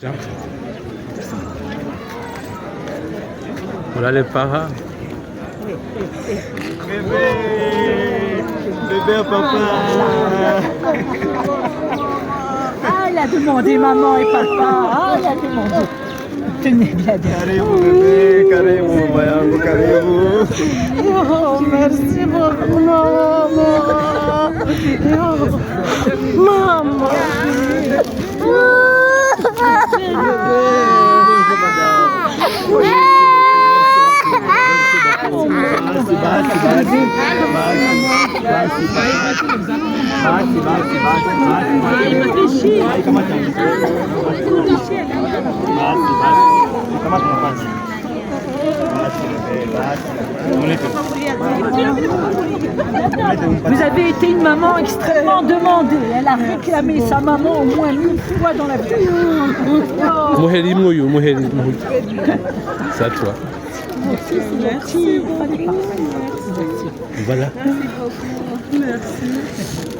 Tiens. Voilà les parents. Bébé, bébé papa. Ah, il a demandé maman et papa. Ah, il a demandé. Tenez bien. Karibu bébé, karibu mama yangu, karibu. Oh, merci beaucoup, maman. Maman. Vous avez été une maman extrêmement demandée. Elle a réclamé sa maman au moins 1000 fois dans la vie. Moheli Mouyou, Moheli Mouyou. C'est à toi. Merci. Voilà. Merci.